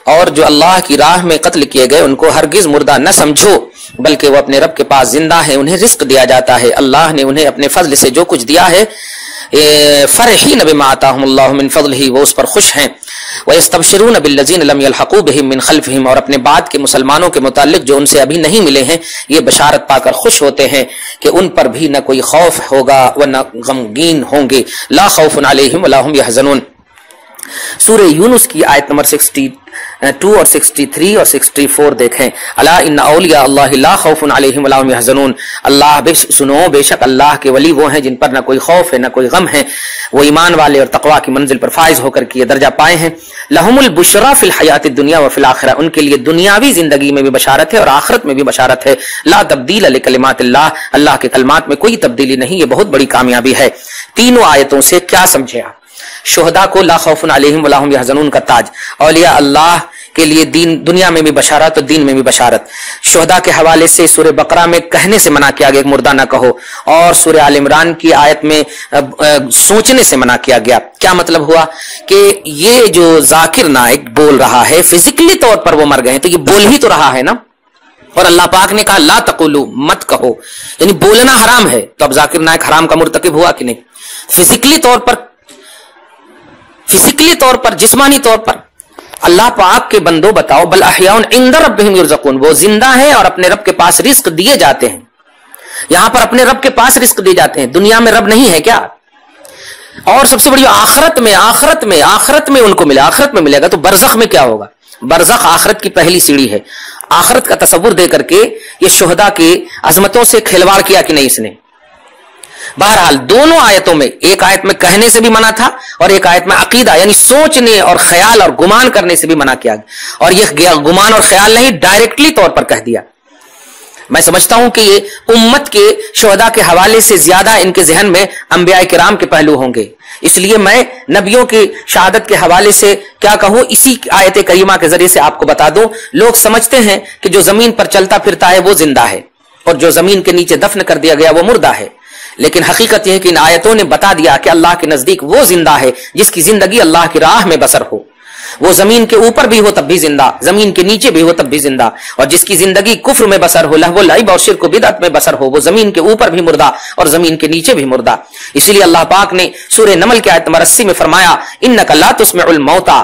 اور جو اللہ کی راہ میں قتل کیے گئے ان کو ہرگز مردہ نہ سمجھو، بلکہ وہ اپنے رب کے پاس زندہ ہیں، انہیں رزق دیا جاتا ہے، اللہ نے انہیں اپنے فضل سے جو کچھ دیا ہے، فرحین بما آتاہم اللہ من فضلہ، وہ اس پر خوش ہیں، وَيَسْتَبْشِرُونَ بِالَّذِينَ لَمْ يَلْحَقُوا بِهِم مِّن خَلْفِهِمْ، اور اپنے بعد کے مسلمانوں کے متعلق جو ان سے ابھی نہیں ملے ہیں یہ بشارت پا کر خوش ہوتے ہیں کہ ان پر بھی نہ کوئی خوف ہوگا و نہ غمگین ہوں گے، لا خوف علیہم ولا هم يحزنون۔ سورہ یونس کی آیت نمبر 62 اور 63 اور 64 دیکھیں، الا ان اولیاء اللہ لا خوف علیہم ولا هم يحزنون، اللہ سنو بے شک اللہ کے ولی وہ ہیں جن پر نہ کوئی خوف ہے نہ کوئی غم ہے، وہ ایمان والے اور تقوی کی منزل پر فائز ہو کر کے یہ درجہ پائے ہیں، لہم البشرا فی الحیات الدنیا وفی الاخرہ، ان کے لیے دنیاوی زندگی میں بھی بشارت ہے اور آخرت میں بھی بشارت ہے، لا تبدیل لکلمات اللہ، اللہ کے کلمات میں کوئی تبدیلی نہیں، یہ بہت بڑی کامیابی ہے۔ تینوں آیتوں سے کیا سمجھے آپ؟ شہداء کو لا خوف علیہم ولا هم يحزنون کا تاج، اولیاء اللہ کے لیے دنیا میں بھی بشارت اور دین میں بھی بشارت۔ شہداء کے حوالے سے سورہ بقرہ میں کہنے سے منع کیا گیا کہ مردہ نہ کہو، اور سورہ آل عمران کی آیت میں سوچنے سے منع کیا گیا۔ کیا مطلب ہوا کہ یہ جو ذاکر نائک بول رہا ہے فزیکلی طور پر وہ مر گئے ہیں تو یہ بول ہی تو رہا ہے نا، اور اللہ پاک نے کہا لا تقولوا، مت کہو، یعنی بولنا حرام ہے، تو اب ذاکر نائک حرام کا مرتکب ہوا کہ نہیں؟ فزیکلی طور پر جسمانی طور پر اللہ پاک کے بندوں بتاؤ، بل احیاء عند ربہم یرزقون، وہ زندہ ہیں اور اپنے رب کے پاس رزق دیے جاتے ہیں، یہاں پر اپنے رب کے پاس رزق دیے جاتے ہیں، دنیا میں رب نہیں ہے کیا؟ اور سب سے بڑی آخرت میں ان کو ملا، آخرت میں ملے گا، تو برزخ میں کیا ہوگا؟ برزخ آخرت کی پہلی سیڑھی ہے، آخرت کا تصور دے کر کے یہ شہداء کی عظمتوں سے کھلواڑ کیا کہ نہیں اس نے؟ بہرحال دونوں آیتوں میں، ایک آیت میں کہنے سے بھی منع تھا اور ایک آیت میں عقیدہ یعنی سوچنے اور خیال اور گمان کرنے سے بھی منع کیا گیا، اور یہ گمان اور خیال نہیں، ڈائریکٹلی طور پر کہہ دیا۔ میں سمجھتا ہوں کہ یہ امت کے شہداء کے حوالے سے زیادہ ان کے ذہن میں انبیاء کرام کے پہلو ہوں گے، اس لیے میں نبیوں کی شہادت کے حوالے سے کیا کہوں، اسی آیت کریمہ کے ذریعے سے آپ کو بتا دوں۔ لوگ سمجھتے ہیں کہ جو زمین پر چلتا پھرتا ہے وہ زندہ ہے، اور جو زمین کے نیچے دفن کر دیا گیا وہ مردہ ہے، لیکن حقیقت یہ ہے کہ ان آیتوں نے بتا دیا کہ اللہ کے نزدیک وہ زندہ ہے جس کی زندگی اللہ کی راہ میں بسر ہو، وہ زمین کے اوپر بھی ہو تب بھی زندہ، زمین کے نیچے بھی ہو تب بھی زندہ، اور جس کی زندگی کفر میں بسر ہو، لہو و لعب اور شرک و بدعت میں بسر ہو، وہ زمین کے اوپر بھی مردہ اور زمین کے نیچے بھی مردہ۔ اسی لیے اللہ پاک نے سورہ نمل کی آیت نمبر 80 میں فرمایا انک لا تسمع الموتى،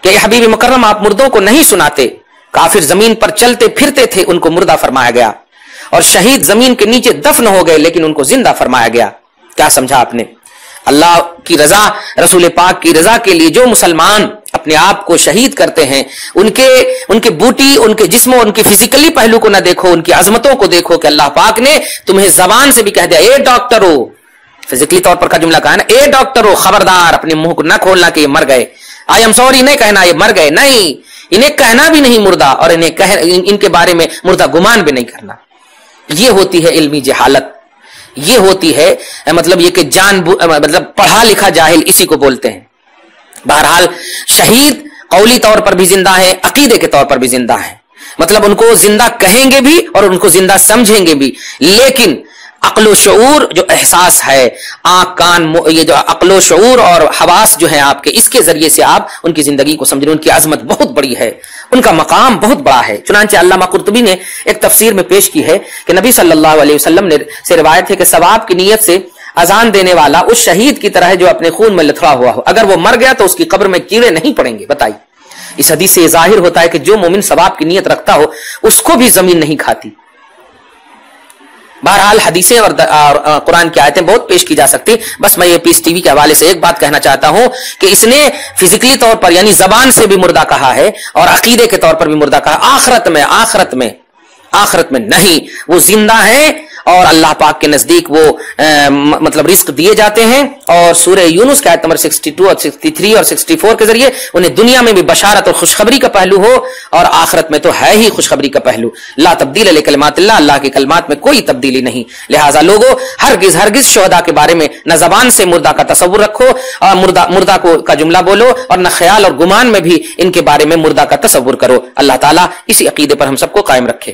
کہ حبیب مکرم آپ مردوں کو نہیں سناتے۔ کافر زمین پر چلتے پھرتے تھے، ان کو مردہ فرمایا گیا، اور شہید زمین کے نیچے دفن ہو گئے لیکن ان کو زندہ فرمایا گیا۔ کیا سمجھا آپ نے؟ اللہ کی رضا، رسول پاک کی رضا کے لیے جو مسلمان اپنے آپ کو شہید کرتے ہیں، ان کے بوٹی، ان کے جسم، ان کے فزیکلی پہلو کو نہ دیکھو، ان کی عظمتوں کو دیکھو کہ اللہ پاک نے تمہیں زبان سے بھی کہہ دیا اے ڈاکٹر ہو، فزیکلی طور پر کا جملہ کہا نا، اے ڈاکٹر ہو خبردار اپنے منہ کو نہ کھولنا کہ یہ مر گئے، آئی ایم سوری نہیں کہنا یہ مر گئے، نہیں، انہیں کہنا بھی نہیں مردہ، اور ان کے بارے میں مردہ گمان بھی نہیں کرنا۔ یہ ہوتی ہے علمی جہالت، یہ ہوتی ہے مطلب یہ کہ مطلب پڑھا لکھا جاہل اسی کو بولتے ہیں۔ بہرحال شہید قولی طور پر بھی زندہ ہے، عقیدے کے طور پر بھی زندہ ہے، مطلب ان کو زندہ کہیں گے بھی اور ان کو زندہ سمجھیں گے بھی، لیکن عقل و شعور جو احساس ہے، آنکھ کان، یہ جو عقل و شعور اور حواس جو ہیں آپ کے، اس کے ذریعے سے آپ ان کی زندگی کو سمجھیں، ان کی عظمت بہت بڑی ہے، ان کا مقام بہت بڑا ہے۔ چنانچہ علامہ قرطبی نے ایک تفسیر میں پیش کی ہے کہ نبی صلی اللہ علیہ وسلم سے روایت ہے کہ ثواب کی نیت سے اذان دینے والا اس شہید کی طرح ہے جو اپنے خون میں لتھڑا ہوا ہو، اگر وہ مر گیا تو اس کی قبر میں کیڑے نہیں پڑیں گے۔ بتائیے، اس حدیث سے یہ ظاہر ہوتا ہے کہ جو مومن ثواب کی نیت رکھتا ہو اس کو بھی زمین نہیں کھاتی۔ بہرحال حدیثیں اور قرآن کی آیتیں بہت پیش کی جا سکتی، بس میں یہ پیس ٹی وی کے حوالے سے ایک بات کہنا چاہتا ہوں کہ اس نے فزیکلی طور پر یعنی زبان سے بھی مردہ کہا ہے اور عقیدے کے طور پر بھی مردہ کہا، آخرت میں نہیں، وہ زندہ ہیں اور اللہ پاک کے نزدیک وہ مطلب رزق دیے جاتے ہیں، اور سورہ یونس کی آیت نمبر 62 اور 63 اور 64 کے ذریعے انہیں دنیا میں بھی بشارت اور خوشخبری کا پہلو ہو، اور آخرت میں تو ہے ہی خوشخبری کا پہلو۔ لا تبدیل لکلمات اللہ، اللہ کی کلمات میں کوئی تبدیلی نہیں، لہٰذا لوگوں ہرگز شہداء کے بارے میں نہ زبان سے مردہ کا تصور رکھو اور مردہ کا جملہ بولو، اور نہ خیال اور گمان میں بھی ان کے بارے میں مردہ کا تصور کرو۔ اللہ تعالیٰ اسی عقیدے پر ہم سب کو قائم رکھے۔